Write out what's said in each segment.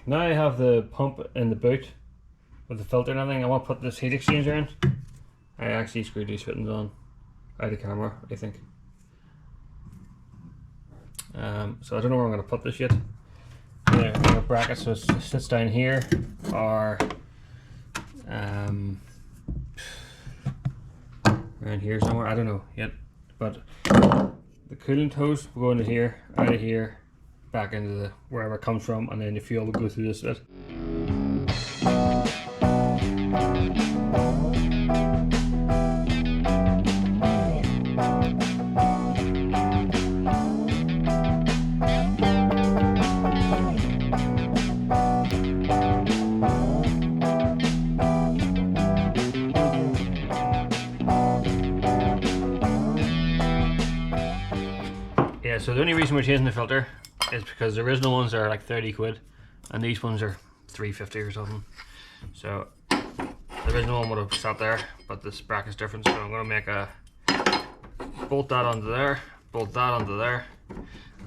Now I have the pump in the boot with the filter and everything. I want to put this heat exchanger in. I actually screwed these fittings on out of camera, I think. So I don't know where I'm going to put this yet. There are brackets, so it sits down here, or around here somewhere. I don't know yet, but the coolant hose will go into here, out of here, back into the wherever it comes from, and then the fuel will go through this bit. Yeah, so the only reason we're changing the filter is because the original ones are like 30 quid and these ones are 350 or something. So the original one would have sat there, but this bracket's different, so I'm going to make a bolt that onto there, bolt that onto there,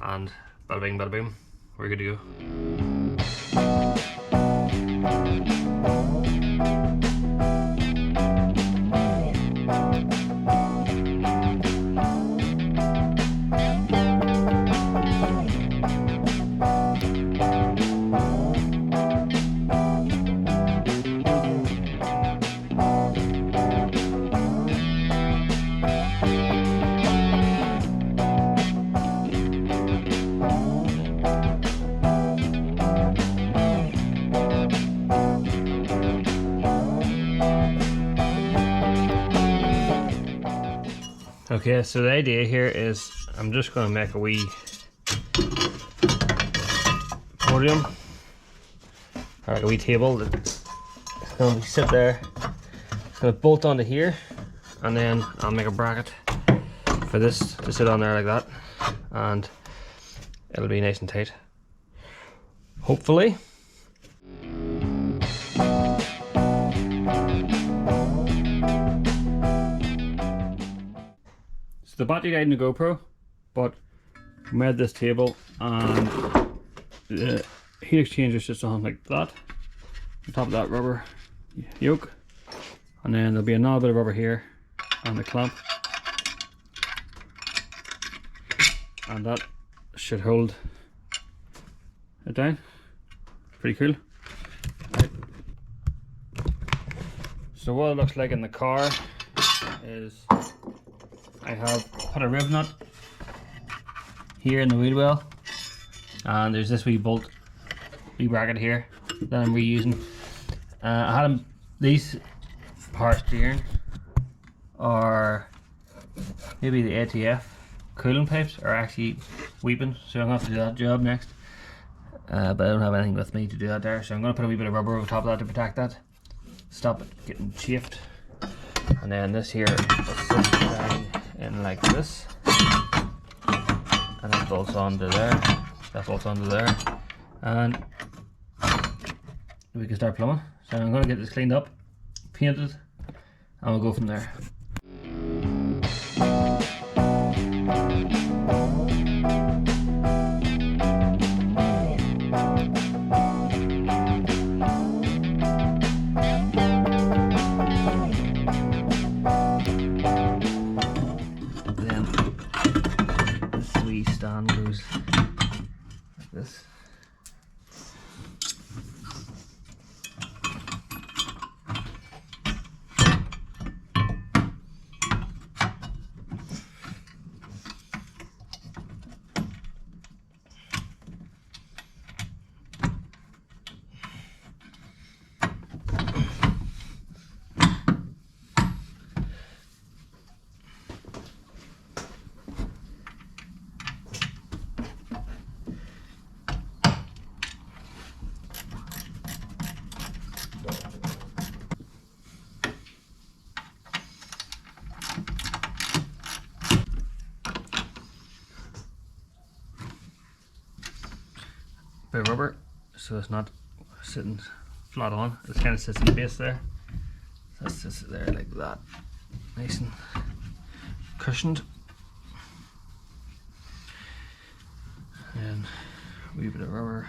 and bada bing bada boom, we're good to go. Okay, so the idea here is I'm just going to make a wee podium, or like a wee table that's going to sit there. It's going to bolt onto here, and then I'll make a bracket for this to sit on there like that, and it'll be nice and tight, hopefully. The battery died in the GoPro, but we made this table, and the heat exchanger sits on like that, on top of that rubber yoke, and then there'll be another bit of rubber here and the clamp, and that should hold it down. Pretty cool. Right. So what it looks like in the car is I have put a rib nut here in the wheel well, and there's this wee bolt, wee bracket here that I'm reusing. I had these power steering, or maybe the ATF coolant pipes are actually weeping, so I'm going to have to do that job next. But I don't have anything with me to do that there, so I'm going to put a wee bit of rubber over top of that to protect that, stop it getting chafed. And then this here will sit down in like this, and that bolts onto there, that bolts onto there, and we can start plumbing. So I'm going to get this cleaned up, painted, and we'll go from there. Stand goes like this. Bit of rubber so it's not sitting flat on, it kind of sits in the base there, so it sits there like that, nice and cushioned, and a wee bit of rubber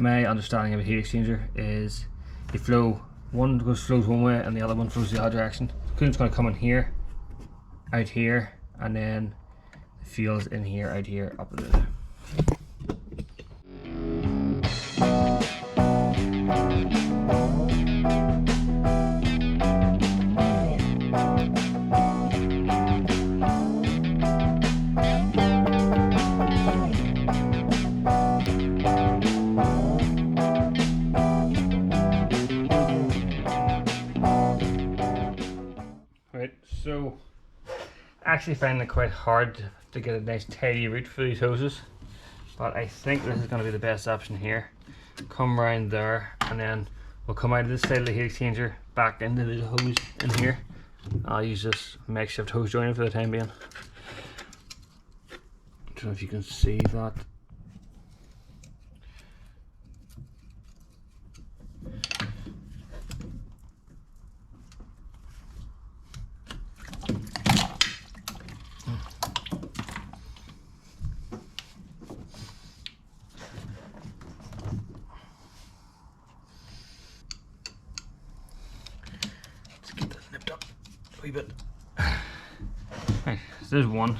my understanding of a heat exchanger is you flow, one flows one way and the other one flows the other direction. Coolant's going to come in here, out here, and then the fuel's in here, out here, up and down. So I actually find it quite hard to get a nice tidy route for these hoses, but I think this is going to be the best option here. Come round there and then we'll come out of this side of the heat exchanger back into the hose in here. I'll use this makeshift hose joiner for the time being. I don't know if you can see that. Wee bit. Right, so there's one.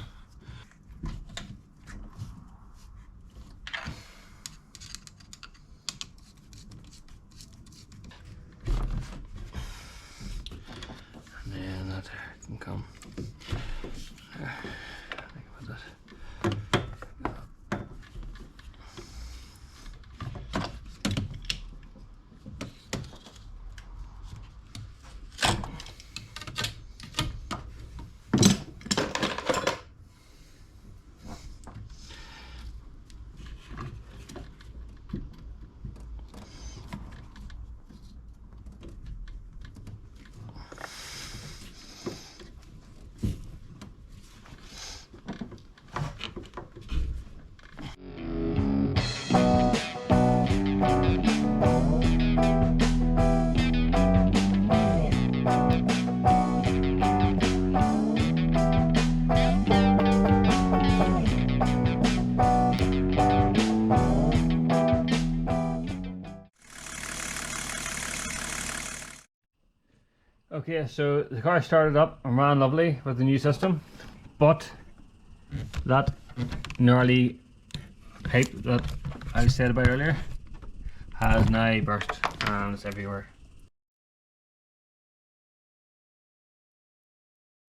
And then that can come there. Think about that. Okay, so the car started up and ran lovely with the new system, but that gnarly pipe that I said about earlier has now burst and it's everywhere.